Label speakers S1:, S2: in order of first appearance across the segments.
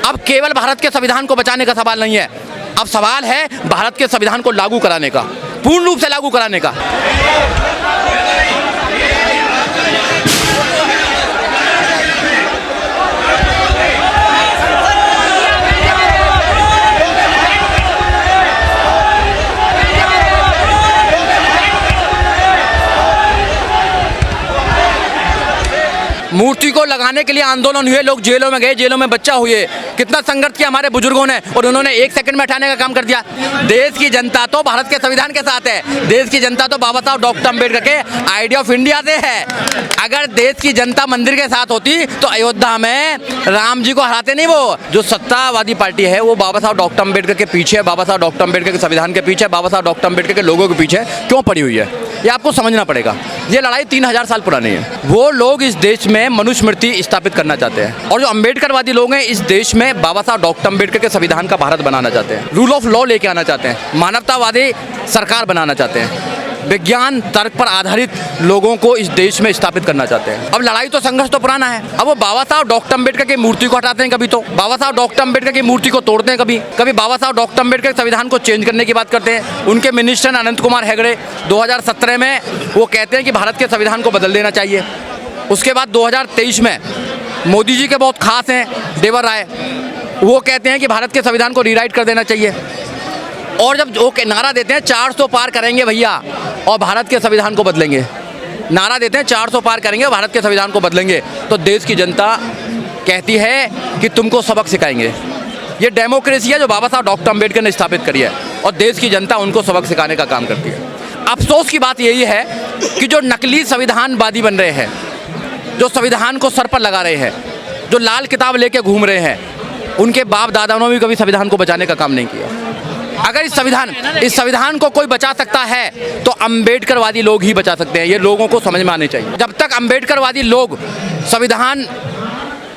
S1: अब केवल भारत के संविधान को बचाने का सवाल नहीं है, अब सवाल है भारत के संविधान को लागू कराने का, पूर्ण रूप से लागू कराने का। मूर्ति को लगाने के लिए आंदोलन हुए, लोग जेलों में गए, जेलों में बच्चा हुए, कितना संघर्ष किया हमारे बुजुर्गों ने, और उन्होंने 1 सेकंड में हटाने का काम कर दिया। देश की जनता तो भारत के संविधान के साथ है, देश की जनता तो बाबा साहब डॉक्टर अम्बेडकर के आइडिया ऑफ इंडिया से है। अगर देश की जनता मंदिर के साथ होती तो अयोध्या में राम जी को हराते नहीं। वो जो सत्तावादी पार्टी है वो बाबा साहब डॉक्टर अम्बेडकर के पीछे, बाबा साहब डॉक्टर अम्बेडकर के संविधान के पीछे, बाबा साहब डॉक्टर अम्बेडकर के लोगों के पीछे क्यों पड़ी हुई है, ये आपको समझना पड़ेगा। ये लड़ाई 3000 साल पुरानी है। वो लोग इस देश में मनुस्मृति स्थापित करना चाहते हैं, और जो अम्बेडकरवादी लोग हैं इस देश में बाबा साहब डॉक्टर अम्बेडकर के संविधान का भारत बनाना चाहते हैं, रूल ऑफ लॉ लेके आना चाहते हैं, मानवतावादी सरकार बनाना चाहते हैं, विज्ञान तर्क पर आधारित लोगों को इस देश में स्थापित करना चाहते हैं। अब लड़ाई तो संघर्ष तो पुराना है। अब वो बाबा साहब डॉक्टर अम्बेडकर की मूर्ति को हटाते हैं, कभी तो बाबा साहब डॉक्टर अम्बेडकर की मूर्ति को तोड़ते हैं, कभी बाबा साहब डॉक्टर अम्बेडकर के संविधान को चेंज करने की बात करते हैं। उनके मिनिस्टर अनंत कुमार हेगड़े 2017 में वो कहते हैं कि भारत के संविधान को बदल देना चाहिए। उसके बाद 2023 में मोदी जी के बहुत खास हैं देवर राय, वो कहते हैं कि भारत के संविधान को रीराइट कर देना चाहिए। और जब वो नारा देते हैं 400 पार करेंगे भैया और भारत के संविधान को बदलेंगे, नारा देते हैं 400 पार करेंगे और भारत के संविधान को बदलेंगे, तो देश की जनता कहती है कि तुमको सबक सिखाएंगे। ये डेमोक्रेसी है जो बाबा साहब डॉक्टर अम्बेडकर ने स्थापित करी है, और देश की जनता उनको सबक सिखाने का काम करती है। अफसोस की बात यही है कि जो नकली संविधानवादी बन रहे हैं, जो संविधान को सर पर लगा रहे हैं, जो लाल किताब लेके घूम रहे हैं, उनके बाप दादाओं ने भी कभी संविधान को बचाने का काम नहीं किया। अगर इस संविधान को कोई बचा सकता है तो अम्बेडकरवादी लोग ही बचा सकते हैं। ये लोगों को समझ में आने चाहिए। जब तक अम्बेडकरवादी लोग संविधान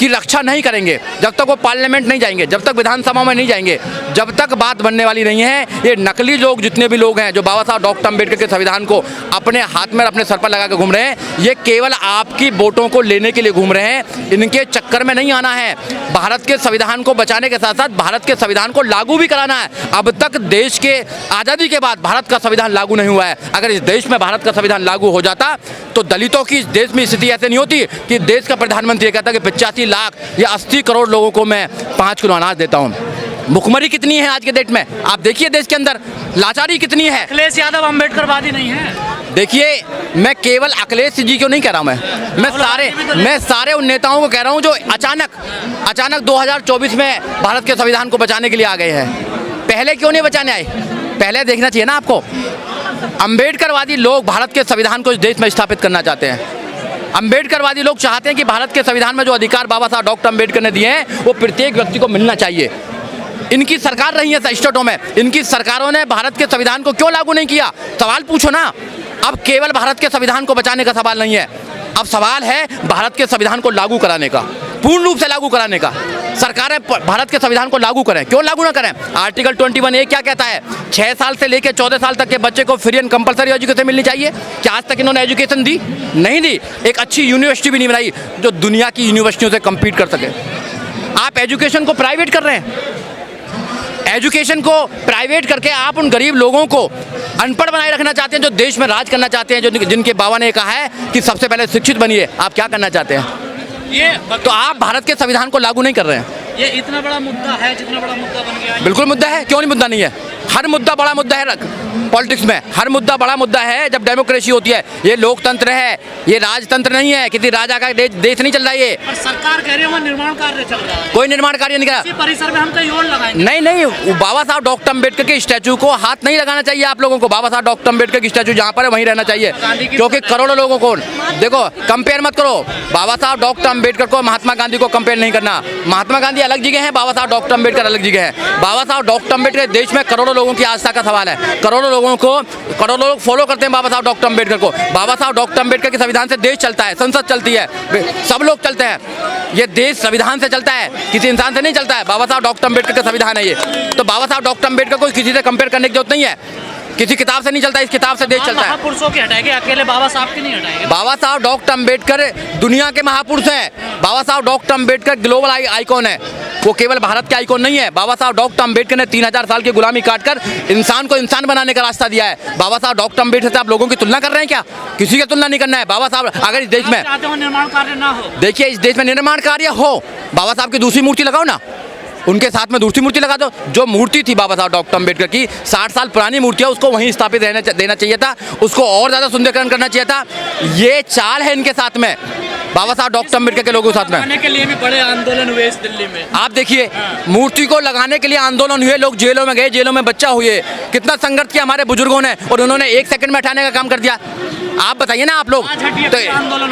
S1: की रक्षा नहीं करेंगे, जब तक वो पार्लियामेंट नहीं जाएंगे, जब तक विधानसभा में नहीं जाएंगे, जब तक बात बनने वाली नहीं है। ये नकली लोग जितने भी लोग हैं जो बाबा साहब डॉक्टर अम्बेडकर के संविधान को अपने हाथ में अपने सर पर लगा के घूम रहे हैं, ये केवल आपकी वोटों को लेने के लिए घूम रहे हैं। इनके चक्कर में नहीं आना है। भारत के संविधान को बचाने के साथ साथ भारत के संविधान को लागू भी कराना है। अब तक देश के आज़ादी के बाद भारत का संविधान लागू नहीं हुआ है। अगर इस देश में भारत का संविधान लागू हो जाता तो दलितों की इस देश में स्थिति ऐसे नहीं होती कि देश का प्रधानमंत्री कहता कि 85 लाख या 80 करोड़ लोगों को मैं 5 किलो अनाज देता हूँ। भुखमरी कितनी है आज के डेट में, आप देखिए देश के अंदर लाचारी कितनी है। अखिलेश यादव अम्बेडकरवादी नहीं है। देखिए, मैं केवल अखिलेश जी को नहीं कह रहा हूँ, मैं सारे उन नेताओं को कह रहा हूँ जो अचानक 2024 में भारत के संविधान को बचाने के लिए आ गए हैं। पहले क्यों नहीं बचाने आए? पहले देखना चाहिए ना आपको। अम्बेडकरवादी लोग भारत के संविधान को इस देश में स्थापित करना चाहते हैं। अम्बेडकरवादी लोग चाहते हैं कि भारत के संविधान में जो अधिकार बाबा साहब डॉक्टर अम्बेडकर ने दिए हैं वो प्रत्येक व्यक्ति को मिलना चाहिए। इनकी सरकार रही है स्टेटों में, इनकी सरकारों ने भारत के संविधान को क्यों लागू नहीं किया? सवाल पूछो ना। अब केवल भारत के संविधान को बचाने का सवाल नहीं है, अब सवाल है भारत के संविधान को लागू कराने का, पूर्ण रूप से लागू कराने का। सरकारें भारत के संविधान को लागू करें, क्यों लागू ना करें? आर्टिकल 21A क्या कहता है? 6 साल से लेकर 14 साल तक के बच्चे को फ्री एंड कंपलसरी एजुकेशन मिलनी चाहिए। क्या आज तक इन्होंने एजुकेशन दी? नहीं दी। एक अच्छी यूनिवर्सिटी भी नहीं बनाई जो दुनिया की यूनिवर्सिटियों से कम्पीट कर सके। आप एजुकेशन को प्राइवेट कर रहे हैं। एजुकेशन को प्राइवेट करके आप उन गरीब लोगों को अनपढ़ बनाए रखना चाहते हैं जो देश में राज करना चाहते हैं, जो जिनके बाबा ने कहा है कि सबसे पहले शिक्षित बनिए। आप क्या करना चाहते हैं? ये तो आप भारत के संविधान को लागू नहीं कर रहे हैं।
S2: ये इतना बड़ा मुद्दा है, जितना बड़ा मुद्दा बन गया है।
S1: बिल्कुल मुद्दा है, क्यों नहीं मुद्दा नहीं है? हर मुद्दा बड़ा मुद्दा है पॉलिटिक्स में, हर मुद्दा बड़ा मुद्दा है जब डेमोक्रेसी होती है। ये लोकतंत्र है, ये राजतंत्र नहीं है। किसी राजा का देश नहीं चल रहा है ये।
S2: पर सरकार कह रही है वहाँ निर्माण कार्य चल रहा है।
S1: कोई निर्माण कार्य नहीं कर रहा।
S2: परिसर में हम कहीं और लगाएंगे।
S1: नहीं, बाबा साहब डॉक्टर अम्बेडकर के स्टैचू को हाथ नहीं लगाना चाहिए आप लोगों को। बाबा साहब डॉक्टर अम्बेडकर की स्टैचू जहाँ पर है वहीं रहना चाहिए, क्योंकि करोड़ों लोगों को देखो, कंपेयर मत करो। बाबा साहब डॉक्टर अम्बेडकर को महात्मा गांधी को कंपेयर नहीं करना। महात्मा गांधी अलग जगह है, बाबा साहब डॉक्टर अम्बेडकर अलग जगह है। बाबा साहब डॉक्टर अम्बेडकर देश में करोड़ों लोगों की आस्था का सवाल है। करोड़ों लोग फॉलो करते हैं बाबा साहब डॉक्टर अम्बेडकर को। बाबा साहब डॉक्टर अम्बेडकर के संविधान से देश चलता है, संसद चलती है, सब लोग चलते हैं। ये देश संविधान से चलता है, किसी इंसान से नहीं चलता है। बाबा साहब डॉक्टर अम्बेडकर का संविधान है ये। तो बाबा साहब डॉक्टर अम्बेडकर को किसी से कंपेयर करने की जरूरत नहीं है। किसी किताब से नहीं चलता, इस किताब से देश चलता है।
S2: महापुरुषों के हटाएंगे, अकेले बाबा साहब के नहीं हटाएंगे।
S1: बाबा साहब डॉक्टर अम्बेडकर दुनिया के महापुरुष हैं। बाबा साहब डॉक्टर अम्बेडकर ग्लोबल आइकॉन है। वो केवल भारत के आइकॉन नहीं है। बाबा साहब डॉक्टर अम्बेडकर ने 3000 साल की गुलामी काटकर इंसान को इंसान बनाने का रास्ता दिया है। बाबा साहब डॉक्टर अम्बेडकर से आप लोगों की तुलना कर रहे हैं क्या? किसी की तुलना नहीं करना है। बाबा साहब अगर इस देश में,
S2: चाहते हो निर्माण कार्य ना हो,
S1: देखिए इस देश में निर्माण कार्य हो, बाबा साहब की दूसरी मूर्ति लगाओ ना, उनके साथ में दूसरी मूर्ति लगा दो। जो मूर्ति थी बाबा साहब डॉक्टर अम्बेडकर की 60 साल पुरानी मूर्ति है, उसको वहीं स्थापित देना चाहिए था, उसको और ज़्यादा सुंदरीकरण करना चाहिए था। ये चाल है इनके साथ में, बाबा साहब डॉक्टर अम्बेडकर के लोगों के साथ में।
S2: लगाने के लिए भी बड़े आंदोलन हुए इस दिल्ली में।
S1: आप देखिए मूर्ति को लगाने के लिए आंदोलन हुए, लोग जेलों में गए, जेलों में बच्चा हुए, कितना संघर्ष किया हमारे बुजुर्गों ने, और उन्होंने 1 सेकंड में हटाने का काम कर दिया। आप बताइए ना आप लोग,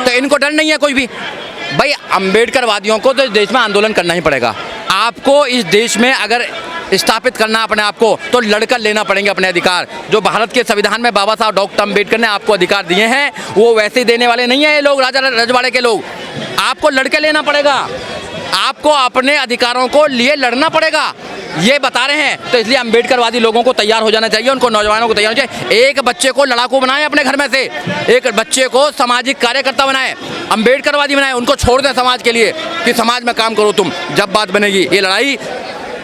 S1: तो इनको डर नहीं है कोई भी? भाई अम्बेडकर वादियों को तो इस देश में आंदोलन करना ही पड़ेगा। आपको इस देश में अगर स्थापित करना अपने आप को, तो लड़कर लेना पड़ेंगे अपने अधिकार। जो भारत के संविधान में बाबा साहब डॉक्टर अम्बेडकर ने आपको अधिकार दिए हैं, वो वैसे ही देने वाले नहीं है ये लोग, राजा रजवाड़े के लोग। आपको लड़के लेना पड़ेगा, आपको अपने अधिकारों को लिए लड़ना पड़ेगा, ये बता रहे हैं। तो इसलिए अम्बेडकरवादी लोगों को तैयार हो जाना चाहिए, उनको नौजवानों को तैयार होना चाहिए। एक बच्चे को लड़ाकू बनाए अपने घर में से, एक बच्चे को सामाजिक कार्यकर्ता बनाए, अम्बेडकरवादी बनाए, उनको छोड़ दें समाज के लिए कि समाज में काम करो तुम, जब बात बनेगी। ये लड़ाई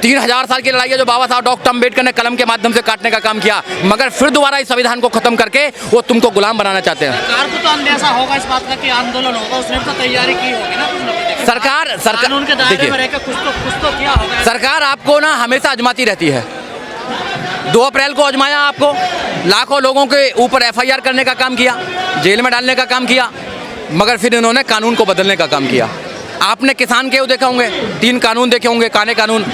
S1: 3000 साल की लड़ाई है जो बाबा साहब डॉक्टर अम्बेडकर ने कलम के माध्यम से काटने का काम किया, मगर फिर दोबारा इस संविधान को खत्म करके वो तुमको गुलाम बनाना चाहते हैं।
S2: सरकार को तो अंदेशा होगा इस बात का कि आंदोलन होगा, उसने तो तैयारी की होगी ना कुछ ना कुछ।
S1: सरकार
S2: कानून के दायरे में रहकर कुछ तो किया होगा।
S1: सरकार आपको ना हमेशा आजमाती रहती है। 2 अप्रैल को आजमाया आपको, लाखों लोगों के ऊपर FIR करने का काम किया, जेल में डालने का काम किया, मगर फिर इन्होंने कानून को बदलने का काम किया। आपने किसान के देखे होंगे, 3 कानून देखे होंगे, काने कानून,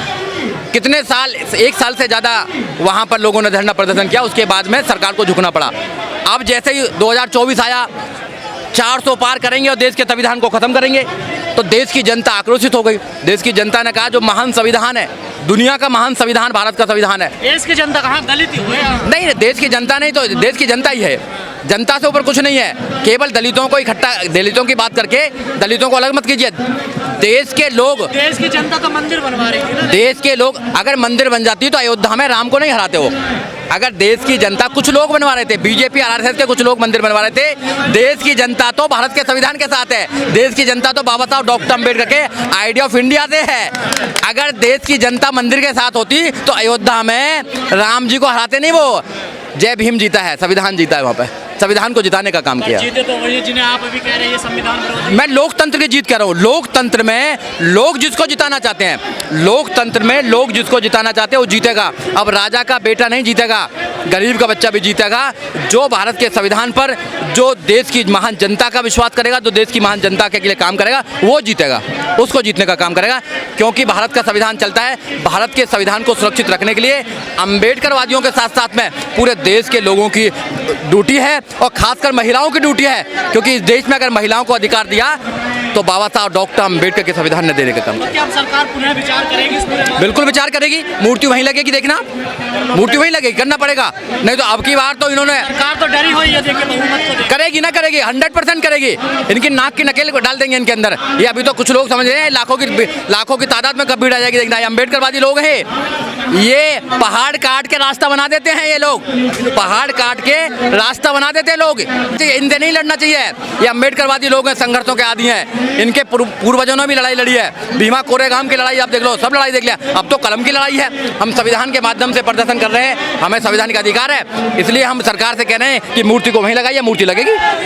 S1: कितने साल, 1 साल से ज़्यादा वहाँ पर लोगों ने धरना प्रदर्शन किया, उसके बाद में सरकार को झुकना पड़ा। अब जैसे ही 2024 आया, 400 पार करेंगे और देश के संविधान को ख़त्म करेंगे, तो देश की जनता आक्रोशित हो गई। देश की जनता ने कहा जो महान संविधान है, दुनिया का महान संविधान भारत का संविधान है।
S2: देश की जनता कहाँ, दलित ही हुए?
S1: नहीं, देश की जनता नहीं, तो देश की जनता ही है, जनता से ऊपर कुछ नहीं है। केवल दलितों को इकट्ठा, दलितों की बात करके दलितों को अलग मत कीजिए। देश के लोग,
S2: देश की जनता तो मंदिर बनवा रही है ना।
S1: देश के लोग अगर मंदिर बन जाती तो अयोध्या में राम को नहीं हराते हो। अगर देश की जनता, कुछ लोग बनवा रहे थे, बीजेपी RSS के कुछ लोग मंदिर बनवा रहे थे। देश की जनता तो भारत के संविधान के साथ है, देश की जनता तो बाबा साहब डॉक्टर अम्बेडकर के आइडिया ऑफ इंडिया से है। अगर देश की जनता मंदिर के साथ होती तो अयोध्या में राम जी को हराते नहीं, वो जय भीम जीता है, संविधान जीता है, वहाँ पे संविधान को जिताने का काम किया।
S2: जीते तो वही जिन्हें आप अभी कह रहे हैं संविधान विरोधी।
S1: मैं लोकतंत्र की जीत कह रहा हूँ। लोकतंत्र में लोग जिसको जिताना चाहते हैं, लोकतंत्र में लोग जिसको जिताना चाहते हैं वो जीतेगा। अब राजा का बेटा नहीं जीतेगा, गरीब का बच्चा भी जीतेगा। जो भारत के संविधान पर, जो देश की महान जनता का विश्वास करेगा, जो देश की महान जनता के लिए काम करेगा, वो जीतेगा, उसको जीतने का काम करेगा। क्योंकि भारत का संविधान चलता है, भारत के संविधान को सुरक्षित रखने के लिए अम्बेडकरवादियों के साथ साथ में पूरे देश के लोगों की ड्यूटी है, और खासकर महिलाओं की ड्यूटी है। क्योंकि इस देश में अगर महिलाओं को अधिकार दिया तो बाबा साहब डॉक्टर अम्बेडकर के संविधान ने देने का काम किया।
S2: क्या अब सरकार पुनः विचार करेगी इस पूरे?
S1: बिल्कुल विचार करेगी, मूर्ति वहीं लगेगी, देखना मूर्ति वहीं लगेगी, करना पड़ेगा। नहीं तो अब की बार तो इन्होंने,
S2: सरकार तो डरी हुई है, देखिए बहुमत को देख।
S1: करेगी ना करेगी, 100% करेगी। इनकी नाक की नकेल को डाल देंगे इनके अंदर। ये अभी तो कुछ लोग समझ रहे हैं लाखों की तादाद में कब भीड़ आ जाएगी, देखना। ये अम्बेडकरवादी लोग हैं, ये पहाड़ काट के रास्ता बना देते हैं। ये लोग पहाड़ काट के रास्ता बना देते हैं लोग, इनसे नहीं लड़ना चाहिए। ये अम्बेडकरवादी लोग हैं, संघर्षों के आदी हैं। इनके पूर्वजों ने भी लड़ाई लड़ी है, भीमा कोरेगाम की लड़ाई आप देख लो, सब लड़ाई देख लिया। अब तो कलम की लड़ाई है। हम संविधान के माध्यम से प्रदर्शन कर रहे हैं, हमें संविधान का अधिकार है, इसलिए हम सरकार से कह रहे हैं कि मूर्ति को वहीं लगाइए, मूर्ति लगेगी।